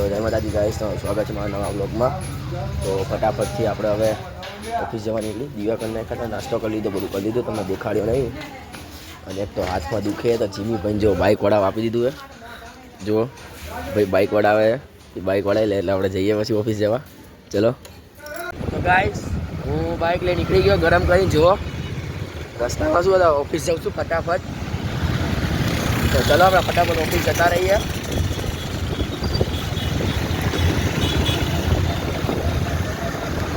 જય માતાજી ગાઈસ, સ્વાગત છે મારા નવા વ્લોગમાં। તો ફટાફટથી આપણે હવે ઓફિસ જવા નીકળી, દીવા કરી નાખ્યા હતા, નાસ્તો કરી લીધો, બધું કરી લીધું, તમને દેખાડ્યો નહીં। અને એક તો હાથમાં દુખે તો જીમી ભાઈ જો બાઇક વડાવ આપી દીધું છે, જુઓ ભાઈ બાઇક વડાવે, એ બાઇક વડાવી લે એટલે આપણે જઈએ પછી ઓફિસ જવા। ચલો તો ગાઈસ, હું બાઇક લઈ નીકળી ગયો ગરમ કરીને, જુઓ રસ્તામાં શું હતા, ઓફિસ જાઉં છું ફટાફટ। તો ચલો આપણે ફટાફટ ઓફિસ જતા રહીએ।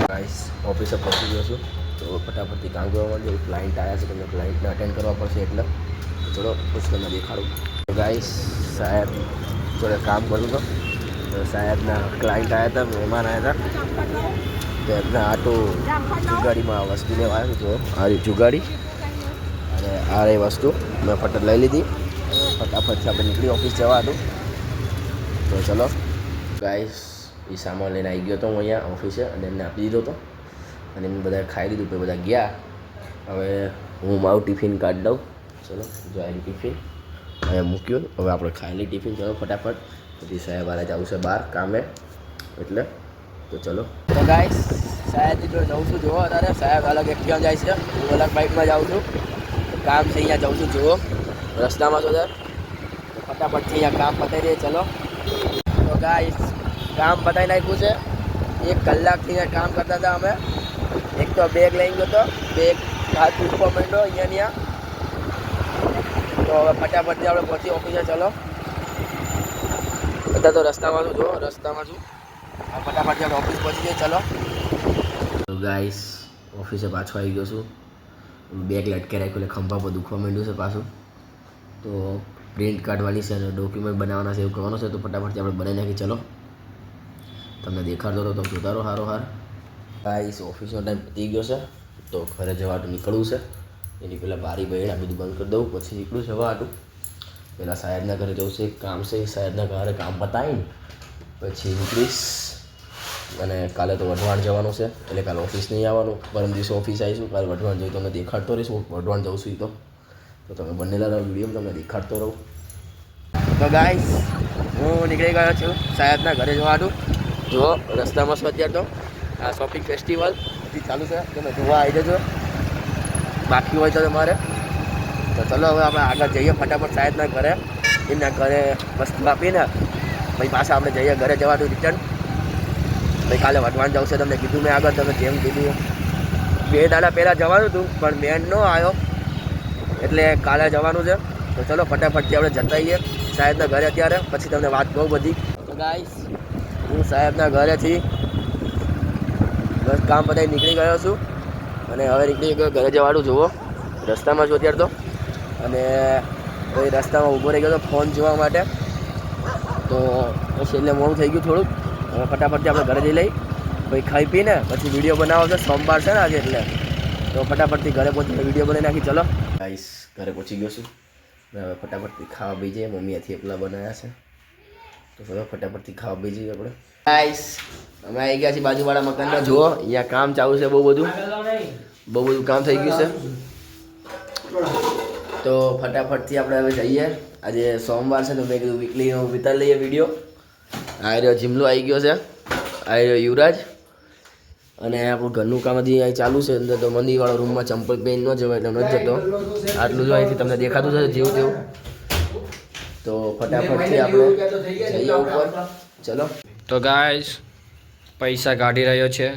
ગાઈસ ઓફિસે પહોંચી ગયો છું, તો ફટાફટથી કામ કરવા માંડજો। ક્લાયન્ટ આવ્યા છે, તમને ક્લાયન્ટને અટેન્ડ કરવા પડશે, એટલે ચલો પછી તમને દેખાડું। તો ગાઈસ સાહેબ જોડે કામ કરું તો સાહેબના ક્લાયન્ટ આવ્યા હતા, મહેમાન આવ્યા હતા, તો એમના આટું જુગાડીમાં વસ્તુ લેવા આવ્યું। તો આ જુગાડી અને આ રહી વસ્તુ મેં ફટાફટ લઈ લીધી, ફટાફટથી આપણે નીકળી ઓફિસ જવા હતું। તો ચલો ગાઈસ, એ સામાન લઈને આવી ગયો હતો હું અહીંયા ઓફિસે, અને એમને આપી દીધો હતો, અને એમને બધા ખાઈ લીધું, પછી બધા ગયા। હવે હું મારું ટિફિન કાઢી દઉં। ચલો જો આવી ટિફિન અહીંયા મૂક્યું, હવે આપણે ખાઈ લઈએ ટિફિન। ચલો ફટાફટ, પછી સાહેબ વાળા જવું છે બહાર કામે, એટલે તો ચલો। તો ગાઈસ સાહેબની જોડે જાઉં છું, જુઓ અત્યારે સાહેબ અલગ એક્ટિવા જાય છે, હું અલગ બાઇકમાં જાઉં છું। કામ છે અહીંયા જાઉં છું, જુઓ રસ્તામાં છો સર, ફટાફટથી અહીંયા કામ પતાવી દઈએ। ચલો તો ગાઈસ કામ પતાવી નાખ્યું છે, 1 કલાકથી કામ કરતા હતા અમે। એક તો બેગ લઈ ગયો હતો, બેગ હાથ ઉઠવા માંડ્યો અહીંયા તો હવે ફટાફટથી આપણે પહોંચી ઓફિસે। ચલો બધા તો રસ્તામાં છું, જો રસ્તામાં છું, ફટાફટથી આપણે ઓફિસ પહોંચી જઈએ। ચલો તો ગાઈસ ઓફિસે પાછો આવી ગયો છું, બેગ લટકે રાખ્યું એટલે ખંભા પર દુખવા માંડ્યું છે પાછું। તો પ્રિન્ટ કાઢવાની છે અને ડોક્યુમેન્ટ બનાવવાના છે, એવું કરવાનું છે, તો ફટાફટથી આપણે બનાવી નાખી। ચલો તમને દેખાડતો હતો, તમે જોતા રહો હારો હાર। ગાઈસ ઓફિસનો ટાઈમ પતી ગયો છે, તો ઘરે જવાનું નીકળવું છે, એની પહેલાં બારી બહેણ આ બધું બંધ કરી દઉં, પછી નીકળું જવા હાટું। પહેલાં સાહેબના ઘરે જવું છે, કામ છે, સાહેબના ઘરે કામ પતાવીને પછી નીકળીશ। અને કાલે તો વઢવાણ જવાનું છે, એટલે કાલે ઓફિસ નહીં આવવાનું, પરમ દિવસે ઓફિસ આવીશું। કાલે વઢવાણ જઈ તમને દેખાડતો રહીશ, હું વઢવાણ જઉં છું, તો તમે બનેલા વિડીયો તમને દેખાડતો રહું। તો ગાઈસ હું નીકળી ગયો છું સાહેબના ઘરે જવાનું, જુઓ રસ્તામાં છું અત્યારે। તો આ શોપિંગ ફેસ્ટિવલ હજી ચાલુ છે, તમે જોવા આવી જજો, બાકી હોય તો તમારે। તો ચલો હવે આપણે આગળ જઈએ ફટાફટ સાહેબના ઘરે, એમના ઘરે વસ્તુ આપીને પછી પાછા આપણે જઈએ ઘરે જવાનું રિટર્ન। ભાઈ કાલે વઢવાણ જવું છે, તમને કીધું મેં આગળ, તમે જેમ કીધું 2 દાડા પહેલાં જવાનું હતું, પણ મેન ન આવ્યો, એટલે કાલે જવાનું છે। તો ચલો ફટાફટથી આપણે જતા રહીએ સાહેબના ઘરે અત્યારે, પછી તમને વાત કહું બધી। તો ગાઈસ હું સાહેબના ઘરેથી બસ કામ પતાવી નીકળી ગયો છું, અને હવે નીકળી ગયો ઘરે જવાનું। જુઓ રસ્તામાં છું અત્યારે તો, અને પછી રસ્તામાં ઊભો રહી ગયો હતો ફોન જોવા માટે, તો પછી એટલે મોડું થઈ ગયું થોડુંક। હવે ફટાફટથી આપણે ઘરે જઈ લઈ, પછી ખાઈ પીને પછી વિડીયો બનાવો છે, સોમવાર છે ને આજે, એટલે તો ફટાફટથી ઘરે પહોંચીને વિડીયો બનાવી નાખી। ચલો ગાઈસ ઘરે પહોંચી ગયો છું, હવે ફટાફટથી ખાવા બી જઈએ, મમ્મીએ થેપલા બનાવ્યા છે, તો ચલો ફટાફટથી ખાવા બી જઈએ આપણે। ગાઈસ અમે આવી ગયા છીએ બાજુવાળા મકાનમાં, જુઓ અહીંયા કામ ચાલુ છે, બહુ બધું કામ થઈ ગયું છે। તો ફટાફટથી આપણે હવે જઈએ, આજે સોમવાર છે, તો મેં કીધું વીકલીનો વિતારી લઈએ વિડીયો। આ રહ્યો જીમલો આવી ગયો છે, આ રહ્યો યુવરાજ, અને આપણું ઘરનું કામ હજી અહીં ચાલુ છે। અંદર તો મંદિરવાળા રૂમમાં ચંપલ પહેરી ન જવાય એટલે નથી જતો, આટલું જ અહીંથી તમને દેખાતું છે જેવું તેવું। તો ફટાફટથી આપણે જઈએ ઉપર, ચલો। તો ગાઈસ પૈસા કાઢી રહ્યો છે,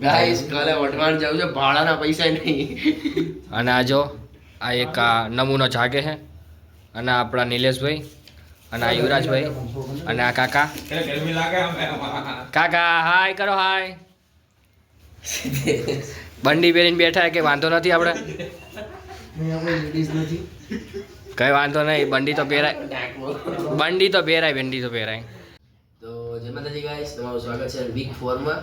ગાઈસ કાલે વઢવાણ જવું છે, ભાડાના પૈસા નહીં। અને આ જો આ એક નમૂનો જાગે છે, અને આપણા નિલેશભાઈ, અને આ યુવરાજભાઈ, અને આ કાકા હાય કરો, હાય। બંડી પહેરીને બેઠા કે વાંધો નથી, આપણે કઈ વાંધો નહીં, બંડી તો પહેરાય, બંડી તો પહેરાય। તો જય માતાજી ગાઈસ, તમારું સ્વાગત છે વીક 4માં।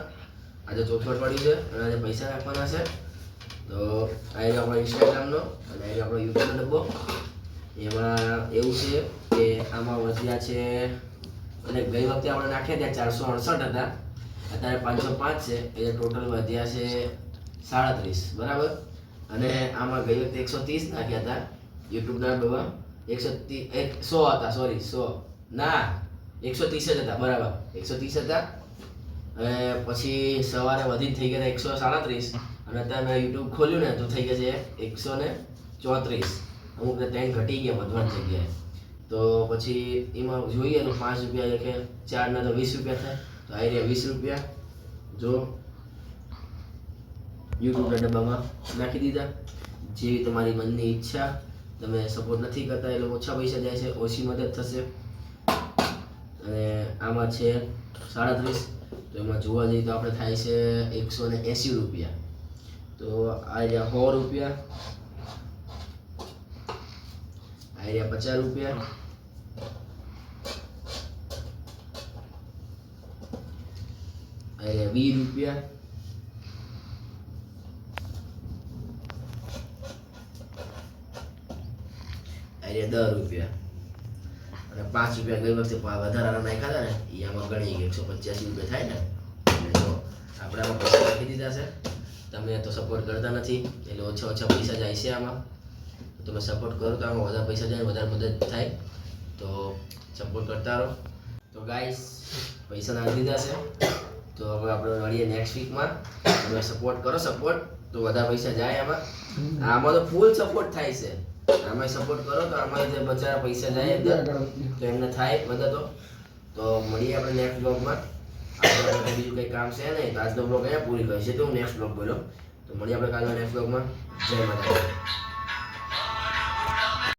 આજે ચોથું અઠવાડિયું છે, અને આજે પૈસા નાખવાના છે। તો આ આપણો ઇન્સ્ટાગ્રામનો અને આ આપણો યુટ્યુબનો ડબ્બો, એમાં એવું છે કે આમાં વધ્યા છે, અને ગઈ વખતે આપણે નાખ્યા ત્યાં 468 હતા, અત્યારે 505 છે, એટલે ટોટલ વધ્યા છે 37, બરાબર। અને આમાં ગઈ વખતે 130 નાખ્યા હતા યુટ્યુબના ડબ્બા, 100 હતા, સોરી 100 ના 130 જ હતા, બરાબર 130 હતા. અને પછી સવારે વધી થઈ ગયા 137, અને અત્યારે મેં યુટ્યુબ ખોલ્યું ને તો થઈ ગયા છે 134. અમુક ને 3 ઘટી ગયા વધવાની જગ્યાએ. તો પછી એમાં જોઈએ તો 5 રૂપિયા લખે, 4 ના તો 20 રૂપિયા થાય. તો આ રહ્યા 20 રૂપિયા જો યુટ્યુબના ડબ્બામાં નાખી દીધા. જેવી તમારી મનની ઈચ્છા. તમે સપોર્ટ નથી કરતા એટલે ઓછા પૈસા જાય છે, ઓછી મદદ થશે. અને આમાં છે 37, તો એમાં જોવા જઈએ તો આપણે થાય છે 180 રૂપિયા. તો આ રહ્યા 100 રૂપિયા, આ રહ્યા 50 રૂપિયા, આ રહ્યા 20 રૂપિયા, આ રહ્યા 10 રૂપિયા. અને 5 રૂપિયા ગઈ વખતે વધારાના નાખ્યા હતા ને એ આમાં ગણી 185 રૂપિયા થાય ને. એટલે જો આપણે આમાં પૈસા નાખી દીધા છે. તમે તો સપોર્ટ કરતા નથી એટલે ઓછા ઓછા પૈસા જાય છે આમાં. તો તમે સપોર્ટ કરો તો આમાં વધારે પૈસા જાય, વધારે મદદ થાય. તો સપોર્ટ કરતા રહો. તો ગાઈસ પૈસા નાખી દીધા છે. તો હવે આપણે મળીએ નેક્સ્ટ વીકમાં. તમે સપોર્ટ કરો તો વધારે પૈસા જાય આમાં. આમાં તો ફૂલ સપોર્ટ થાય છે. આમાં સપોર્ટ કરો તો આમાં જે બચારા પૈસા જાય તો એમને થાય મદદ. તો મળીએ આપણે નેક્સ્ટ બ્લોગમાં. આપણે બીજું કંઈ કામ છે નહીં તો આજનો બ્લોગ અહીંયા પૂરી કરી છે. તો હું નેક્સ્ટ બ્લોગ બોલ્યો. તો મળીએ આપણે કાલના નેક્સ્ટ બ્લોગમાં. જય માતાજી.